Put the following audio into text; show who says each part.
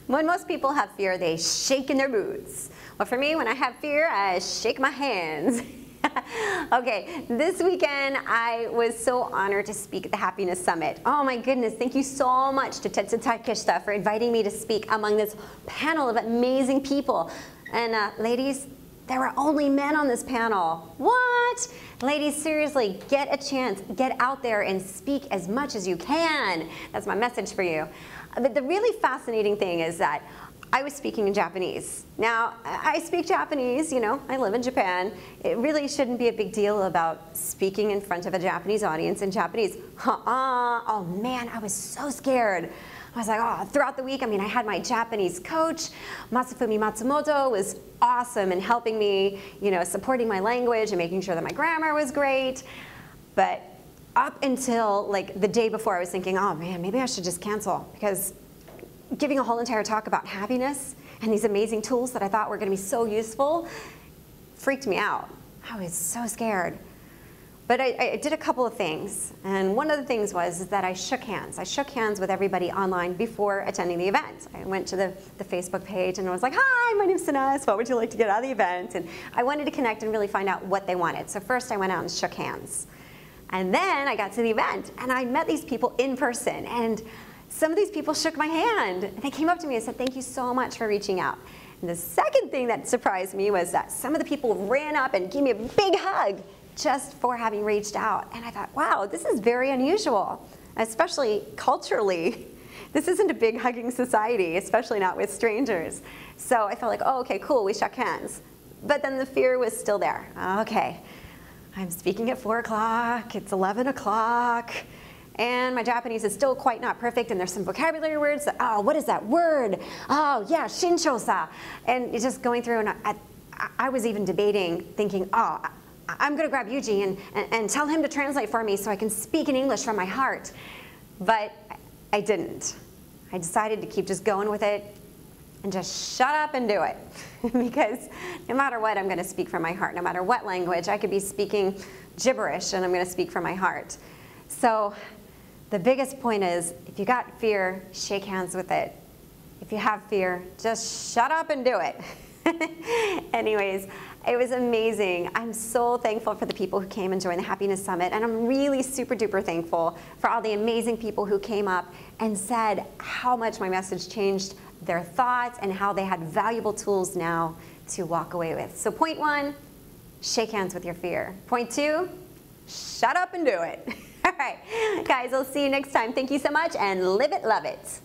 Speaker 1: When most people have fear, they shake in their boots. Well, for me, when I have fear, I shake my hands. Okay, this weekend I was so honored to speak at the Happiness Summit. Oh my goodness, thank you so much to Tetsu Takeshita for inviting me to speak among this panel of amazing people. And ladies, there were only men on this panel. What? Ladies, seriously, get a chance. Get out there and speak as much as you can. That's my message for you. But the really fascinating thing is that I was speaking in Japanese. Now, I speak Japanese, you know, I live in Japan. It really shouldn't be a big deal about speaking in front of a Japanese audience in Japanese. Oh man, I was so scared. I was like, oh, throughout the week, I had my Japanese coach, Masafumi Matsumoto, was awesome in helping me, you know, supporting my language and making sure that my grammar was great. But up until like the day before, I was thinking, oh man, maybe I should just cancel, because giving a whole entire talk about happiness and these amazing tools that I thought were going to be so useful freaked me out. I was so scared. But I did a couple of things, and one of the things was that I shook hands. I shook hands with everybody online before attending the event. I went to the Facebook page and I was like, hi, my name's Soness, what would you like to get out of the event? And I wanted to connect and really find out what they wanted. So first I went out and shook hands. And then I got to the event and I met these people in person, and some of these people shook my hand. And they came up to me and said, thank you so much for reaching out. And the second thing that surprised me was that some of the people ran up and gave me a big hug just for having reached out. And I thought, wow, this is very unusual, especially culturally. This isn't a big hugging society, especially not with strangers. So I felt like, oh, okay, cool, we shook hands. But then the fear was still there. Okay, I'm speaking at 4 o'clock, it's 11 o'clock, and my Japanese is still quite not perfect, and there's some vocabulary words that, oh, what is that word? Oh, yeah, shinshosa. And it's just going through, and I was even debating, thinking, oh, I'm going to grab Yuji and tell him to translate for me so I can speak in English from my heart. But I didn't. I decided to keep just going with it and just shut up and do it. Because no matter what, I'm going to speak from my heart. No matter what language, I could be speaking gibberish and I'm going to speak from my heart. So the biggest point is, if you got fear, shake hands with it. If you have fear, just shut up and do it. Anyways, it was amazing. I'm so thankful for the people who came and joined the Happiness Summit, and I'm really super duper thankful for all the amazing people who came up and said how much my message changed their thoughts and how they had valuable tools now to walk away with. So point 1, shake hands with your fear. Point 2, shut up and do it. All right, guys, I'll see you next time. Thank you so much, and live it, love it.